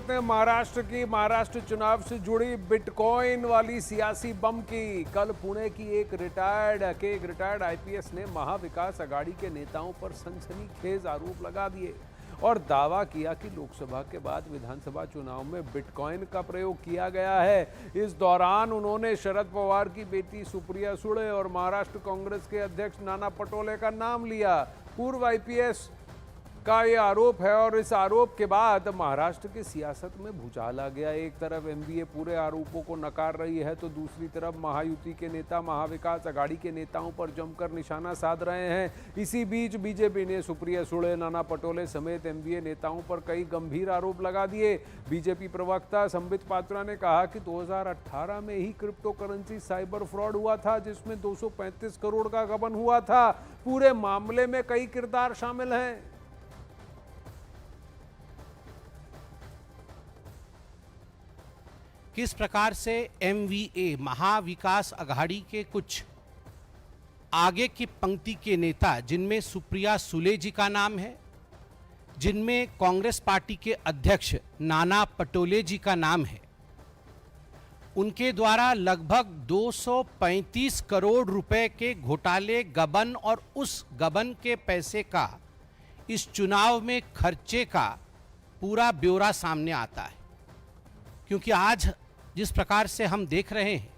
करते हैं महाराष्ट्र की। महाराष्ट्र चुनाव से जुड़ी बिटकॉइन वाली सियासी बम की। कल पुणे की एक रिटायर्ड आईपीएस ने महाविकास अघाड़ी के नेताओं पर सनसनीखेज आरोप लगा दिए और दावा किया कि लोकसभा के बाद विधानसभा चुनाव में बिटकॉइन का प्रयोग किया गया है। इस दौरान उन्होंने शरद पवार की बेटी सुप्रिया सुळे और महाराष्ट्र कांग्रेस के अध्यक्ष नाना पटोले का नाम लिया। पूर्व आईपीएस का ये आरोप है और इस आरोप के बाद महाराष्ट्र की सियासत में भूचाल आ गया। एक तरफ एमवीए पूरे आरोपों को नकार रही है तो दूसरी तरफ महायुति के नेता महाविकास अघाड़ी के नेताओं पर जमकर निशाना साध रहे हैं। इसी बीच बीजेपी ने सुप्रिया सुळे, नाना पटोले समेत एमवीए नेताओं पर कई गंभीर आरोप लगा दिए। बीजेपी प्रवक्ता संबित पात्रा ने कहा कि 2018 में ही क्रिप्टो करेंसी साइबर फ्रॉड हुआ था जिसमें 235 करोड़ का गबन हुआ था। पूरे मामले में कई किरदार शामिल हैं। किस प्रकार से एमवीए महाविकास अघाड़ी के कुछ आगे की पंक्ति के नेता, जिनमें सुप्रिया सुले जी का नाम है, जिनमें कांग्रेस पार्टी के अध्यक्ष नाना पटोले जी का नाम है, उनके द्वारा लगभग 235 करोड़ रुपए के घोटाले, गबन और उस गबन के पैसे का इस चुनाव में खर्चे का पूरा ब्यौरा सामने आता है। क्योंकि आज जिस प्रकार से हम देख रहे हैं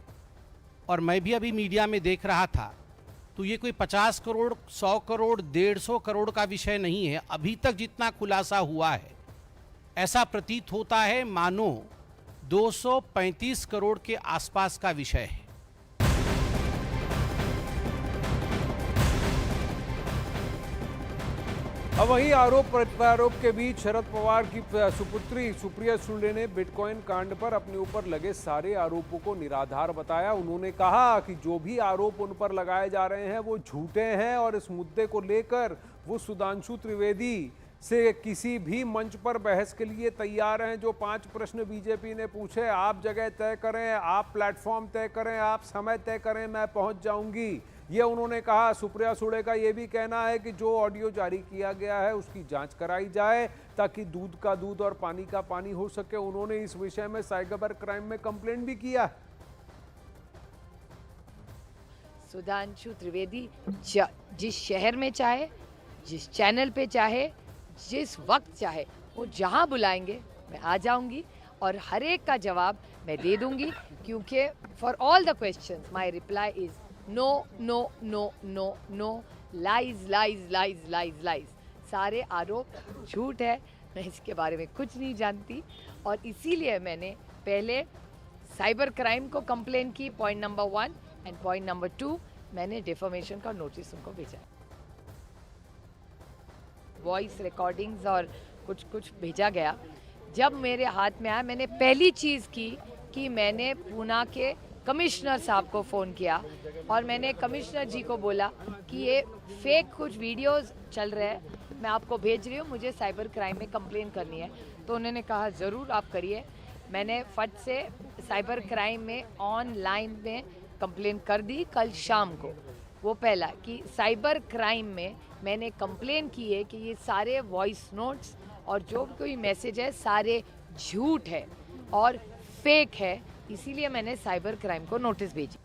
और मैं भी अभी मीडिया में देख रहा था, तो ये कोई 50 करोड़, 100 करोड़, 150 करोड़ का विषय नहीं है। अभी तक जितना खुलासा हुआ है, ऐसा प्रतीत होता है मानो 235 करोड़ के आसपास का विषय है। अब वहीं आरोप प्रत्यारोप के बीच शरद पवार की सुपुत्री सुप्रिया सुळे ने बिटकॉइन कांड पर अपने ऊपर लगे सारे आरोपों को निराधार बताया। उन्होंने कहा कि जो भी आरोप उन पर लगाए जा रहे हैं वो झूठे हैं और इस मुद्दे को लेकर वो सुधांशु त्रिवेदी से किसी भी मंच पर बहस के लिए तैयार हैं। जो 5 प्रश्न बीजेपी ने पूछे, आप जगह तय करें, आप प्लेटफॉर्म तय करें, आप समय तय करें, मैं पहुंच जाऊंगी, ये उन्होंने कहा। सुप्रिया सुळे का ये भी कहना है कि जो ऑडियो जारी किया गया है उसकी जांच कराई जाए ताकि दूध का दूध और पानी का पानी हो सके। उन्होंने इस विषय में साइबर क्राइम में कंप्लेंट भी किया। सुधांशु त्रिवेदी जिस शहर में चाहे, जिस चैनल पे चाहे, जिस वक्त चाहे, वो जहां बुलाएंगे मैं आ जाऊंगी और हर एक का जवाब मैं दे दूंगी। क्योंकि for all the questions my reply is no no no no no, lies lies lies lies lies. सारे आरोप झूठ है, मैं इसके बारे में कुछ नहीं जानती और इसीलिए मैंने पहले साइबर क्राइम को कंप्लेन की, point number 1, and point number 2 मैंने डिफॉर्मेशन का नोटिस उनको भेजा। वॉइस रिकॉर्डिंग्स और कुछ भेजा गया। जब मेरे हाथ में आया, मैंने पहली चीज़ की कि मैंने पूना के कमिश्नर साहब को फ़ोन किया और मैंने कमिश्नर जी को बोला कि ये फेक कुछ वीडियोस चल रहे हैं, मैं आपको भेज रही हूँ, मुझे साइबर क्राइम में कंप्लेन करनी है। तो उन्होंने कहा ज़रूर आप करिए। मैंने फट से साइबर क्राइम में ऑनलाइन में कंप्लेन कर दी कल शाम को। वो पहला कि साइबर क्राइम में मैंने कंप्लेन की है कि ये सारे वॉइस नोट्स और जो कोई मैसेज है सारे झूठ है और फेक है, इसीलिए मैंने साइबर क्राइम को नोटिस भेजी।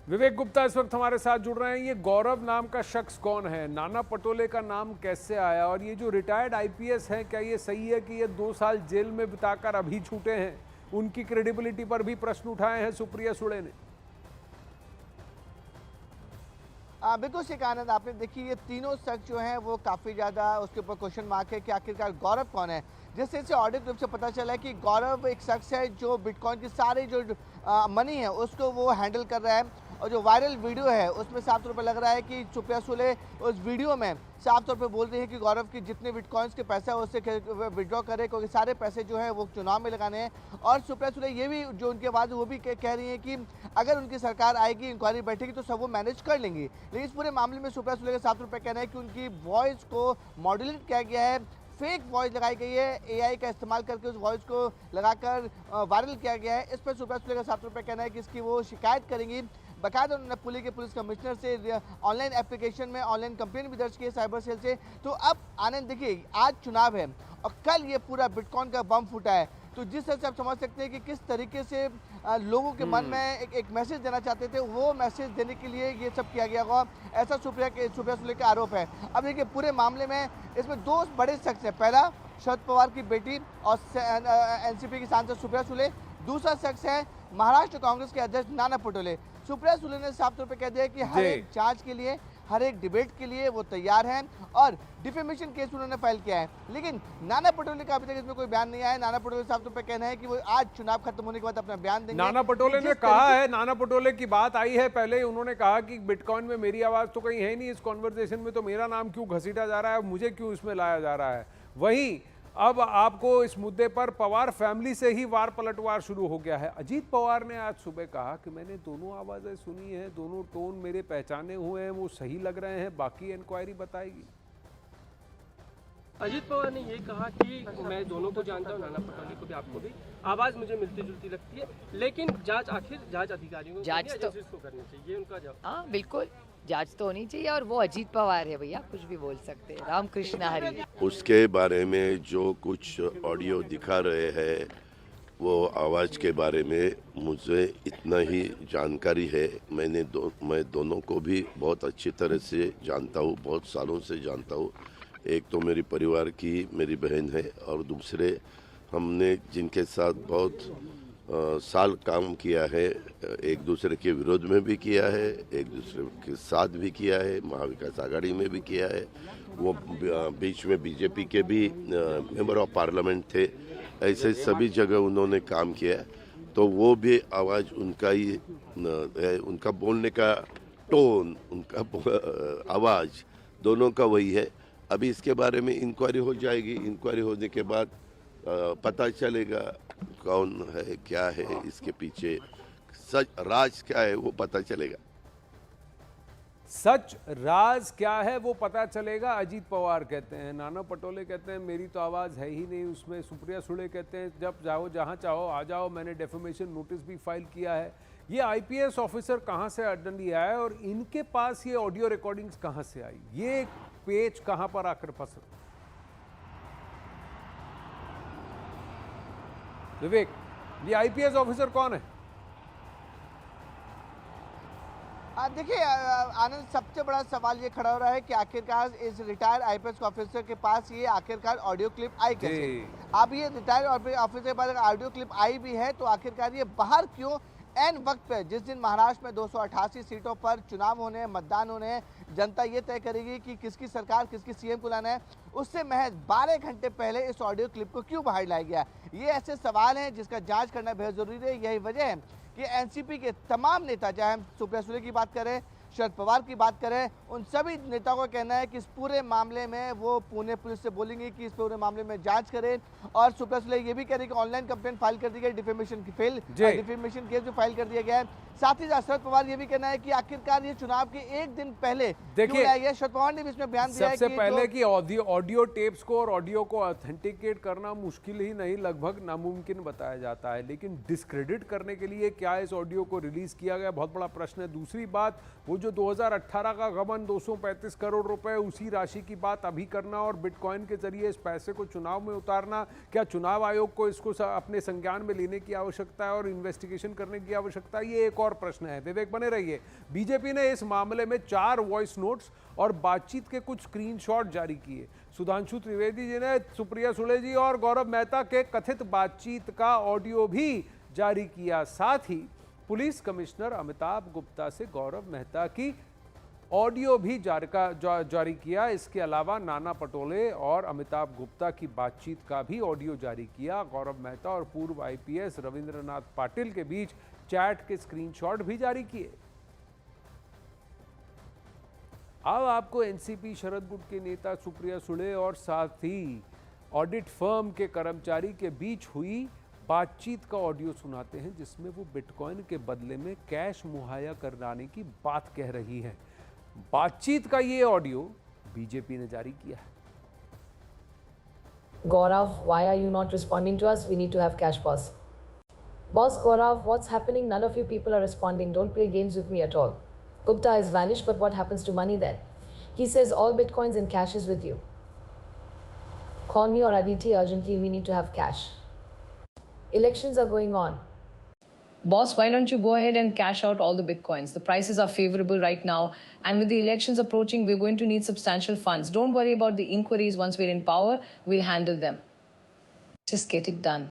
विवेक गुप्ता इस वक्त हमारे साथ जुड़ रहे हैं। ये गौरव नाम का शख्स कौन है? नाना पटोले का नाम कैसे आया? और ये जो रिटायर्ड आईपीएस है, क्या ये सही है कि ये 2 साल जेल में बिताकर अभी छूटे हैं? उनकी क्रेडिबिलिटी पर भी प्रश्न उठाए हैं सुप्रिया सुळे ने। बिल्कुल शिकानंद, आपने देखी ये तीनों शख्स जो हैं वो काफ़ी ज़्यादा उसके ऊपर क्वेश्चन मार्क है कि आखिरकार गौरव कौन है। जिस तरह से ऑडियो क्लिप से पता चला है कि गौरव एक शख्स है जो बिटकॉइन की सारी जो मनी है उसको वो हैंडल कर रहा है। और जो वायरल वीडियो है उसमें साफ तौर पर लग रहा है कि सुप्रिया सुळे उस वीडियो में साफ तौर पे बोल रही है कि गौरव की जितने बिटकॉइंस के पैसा है उससे विड्रॉ करे, क्योंकि सारे पैसे जो है वो चुनाव में लगाने हैं। और सुप्रिया सुळे ये भी जो उनके बाद वो भी कह रही है कि अगर उनकी सरकार आएगी, इंक्वायरी बैठेगी तो सब वो मैनेज कर लेंगी। लेकिन इस पूरे मामले में सुप्रिया सुळे का साफ तौर पर कहना है कि उनकी वॉइस को मॉड्यूलेट किया गया है, फेक वॉइस लगाई गई है, एआई का इस्तेमाल करके उस वॉइस को लगाकर वायरल किया गया है। इस पर सुप्रिया सुळे का साफ तौर पर कहना है कि इसकी वो शिकायत करेंगी। बाकायदा उन्होंने पुलिस कमिश्नर से ऑनलाइन एप्लीकेशन में ऑनलाइन कंप्लेन भी दर्ज की साइबर सेल से। तो अब आनंद देखिए, आज चुनाव है और कल ये पूरा बिटकॉइन का बम फूटा है, तो जिस तरह से आप समझ सकते हैं कि किस तरीके से लोगों के मन में एक मैसेज देना चाहते थे, वो मैसेज देने के लिए ये सब किया गया होगा, ऐसा सुप्रिया सुले का आरोप है। अब देखिए पूरे मामले में इसमें दो बड़े शख्स हैं, पहला शरद पवार की बेटी और एनसीपी की सांसद सुप्रिया सुले, दूसरा शख्स है महाराष्ट्र कांग्रेस के अध्यक्ष नाना पटोले। सुप्रिया सुले ने साफ तौर पे कह दिया कि हर एक जांच के लिए, हर एक डिबेट के लिए वो तैयार हैं और डिफेमेशन केस उन्होंने फाइल किया है। लेकिन नाना पटोले का अभी तक इसमें कोई बयान नहीं आया। नाना पटोले साहब तो पे कहना है कि वो आज चुनाव खत्म होने के बाद अपना बयान देंगे। नाना पटोले ने कहा है, नाना पटोले की बात आई है पहले, उन्होंने कहा कि बिटकॉइन में मेरी आवाज तो कहीं है नहीं, इस कॉन्वर्सेशन में तो मेरा नाम क्यों घसीटा जा रहा है, मुझे क्यों इसमें लाया जा रहा है। वहीं अब आपको इस मुद्दे पर पवार फैमिली से ही वार पलटवार शुरू हो गया है। अजीत पवार ने आज सुबह कहा कि मैंने दोनों आवाजें सुनी हैं, दोनों टोन मेरे पहचाने हुए हैं, वो सही लग रहे हैं, बाकी इंक्वायरी बताएगी। अजीत पवार ने ये कहा कि मैं दोनों को जानता हूँ, नाना पटोले को भी, आपको भी, आवाज मुझे मिलती जुलती लगती है, लेकिन जांच आखिर जांच अधिकारियों को करनी चाहिए, उनका जवाब। हाँ बिल्कुल, जांच तो होनी चाहिए और वो अजीत पवार है भैया, कुछ भी बोल सकते हैं। रामकृष्ण हरी। उसके बारे में जो कुछ ऑडियो दिखा रहे हैं, वो आवाज़ के बारे में मुझे इतना ही जानकारी है। मैं दोनों को भी बहुत अच्छी तरह से जानता हूँ, बहुत सालों से जानता हूँ। एक तो मेरी परिवार की मेरी बहन है और दूसरे हमने जिनके साथ बहुत साल काम किया है, एक दूसरे के विरोध में भी किया है, एक दूसरे के साथ भी किया है, महाविकास आघाड़ी में भी किया है। वो बीच में बीजेपी के भी मेंबर ऑफ पार्लियामेंट थे। ऐसे सभी जगह उन्होंने काम किया है, तो वो भी आवाज़ उनका ही है, उनका बोलने का टोन, उनका आवाज़ दोनों का वही है। अभी इसके बारे में इंक्वायरी हो जाएगी, इंक्वायरी होने के बाद पता चलेगा कौन है, क्या है इसके पीछे, सच राज क्या है वो पता चलेगा। सच राज क्या है वो पता चलेगा, अजीत पवार कहते हैं। नाना पटोले कहते हैं मेरी तो आवाज़ है ही नहीं उसमें। सुप्रिया सुले कहते हैं जब जाओ जहां चाहो आ जाओ, मैंने डेफेमेशन नोटिस भी फाइल किया है। ये आईपीएस ऑफिसर कहां से अड्डन आया और इनके पास ये ऑडियो रिकॉर्डिंग्स कहां से आई, ये पेच कहां पर आकर फंसा। विवेक, ये आईपीएस ऑफिसर कौन है? देखिए आनंद, सबसे बड़ा सवाल ये खड़ा हो रहा है कि आखिरकार इस रिटायर्ड आईपीएस ऑफिसर के पास ये आखिरकार ऑडियो क्लिप आई कैसे। अब ये रिटायर्ड ऑफिसर के पास ऑडियो क्लिप आई भी है तो आखिरकार ये बाहर क्यों एन वक्त पे, जिस दिन महाराष्ट्र में 288 सीटों पर चुनाव होने हैं, मतदान होने हैं, जनता ये तय करेगी कि किसकी सरकार, किसकी सीएम को लाना है, उससे महज 12 घंटे पहले इस ऑडियो क्लिप को क्यों बाहर लाया गया। ये ऐसे सवाल हैं जिसका जांच करना बेहद जरूरी है। यही वजह है कि एनसीपी के तमाम नेता, चाहे हम सुप्रिया सुले की बात करें, शरद पवार की बात करें, उन सभी नेताओं का कहना है कि इस पूरे मामले में वो पुणे पुलिस से बोलेंगे कि इस पूरे मामले में जांच करें। और सुप्रिया सुले ये भी कह रही कि ऑनलाइन कंप्लेंट फाइल कर दी गई, डिफेमेशन केस भी फाइल कर दिया गया है। साथ ही साथ शरद पवार ये भी कहना है कि आखिरकार ये चुनाव के एक दिन पहले देखिए, शरद पवार ने भी इसमें बयान दिया है सबसे पहले कि ऑडियो टेप्स को और ऑडियो को ऑथेंटिकेट करना मुश्किल ही नहीं, लगभग नामुमकिन बताया जाता है, लेकिन डिस्क्रेडिट करने के लिए क्या इस ऑडियो को रिलीज किया गया, बहुत बड़ा प्रश्न है। दूसरी बात, वो जो 2018 का गबन 235 करोड़ रुपए, उसी राशि की बात अभी करना और बिटकॉइन के जरिए इस पैसे को चुनाव में उतारना, क्या चुनाव आयोग को इसको अपने संज्ञान में लेने की आवश्यकता है और इन्वेस्टिगेशन करने की आवश्यकता है, ये एक और प्रश्न है। विवेक बने रहिए। बीजेपी ने इस मामले में 4 वॉइस नोट्स और बातचीत के कुछ स्क्रीनशॉट जारी किए। सुधांशु त्रिवेदी जी ने सुप्रिया सुले जी और गौरव मेहता के कथित बातचीत का ऑडियो भी जारी किया। साथ ही पुलिस कमिश्नर अमिताभ गुप्ता से गौरव मेहता की ऑडियो भी जारी किया। इसके अलावा नाना पटोले और अमिताभ गुप्ता की बातचीत का भी ऑडियो जारी किया। गौरव मेहता और पूर्व आईपीएस रविंद्रनाथ पाटिल के बीच चैट के स्क्रीनशॉट भी जारी किए। अब आपको एनसीपी शरद गुट के नेता सुप्रिया सुले और साथ ही ऑडिट फर्म के कर्मचारी के बीच हुई बातचीत का ऑडियो सुनाते हैं, जिसमें वो बिटकॉइन के बदले में कैश मुहैया कराने की बात कह रही है। बातचीत का ये ऑडियो बीजेपी ने जारी किया है। Gaurav, why are you not responding to us? We need to have cash pause. Boss Gaurav, what's happening? None of you people are responding. Don't play games with me at all. Gupta is vanished, but what happens to money then? He says all bitcoins and cash is with you. Call me or Aditi urgently. We need to have cash. Elections are going on. Boss, why don't you go ahead and cash out all the bitcoins? The prices are favorable right now, and with the elections approaching, we're going to need substantial funds. Don't worry about the inquiries. Once we're in power, we'll handle them. Just get it done.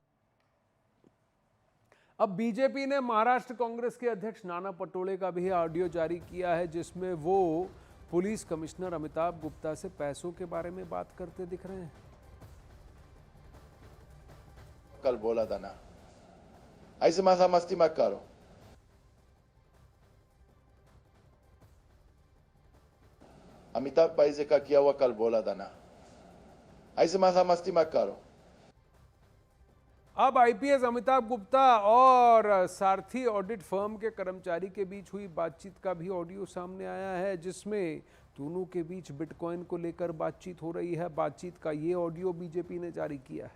अब BJP ने महाराष्ट्र कांग्रेस के अध्यक्ष नाना पटोले का भी audio जारी किया है, जिसमें वो पुलिस कमिश्नर अमिताभ गुप्ता से पैसों के बारे में बात करते दिख रहे हैं। कल बोला था ना, ऐसे माथा मस्ती मत करो। अमिताभ पैसे का किया हुआ कल बोला था ना, ऐसे माथा मस्ती मत करो। अब आईपीएस अमिताभ गुप्ता और सारथी ऑडिट फर्म के कर्मचारी के बीच हुई बातचीत का भी ऑडियो सामने आया है, जिसमें दोनों के बीच बिटकॉइन को लेकर बातचीत हो रही है। बातचीत का ये ऑडियो बीजेपी ने जारी किया है।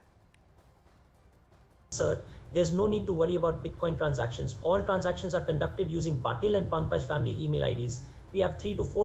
Sir, there's no need to worry about Bitcoin transactions. All transactions are conducted using Patil and Pankaj family email IDs. We have 3 to 4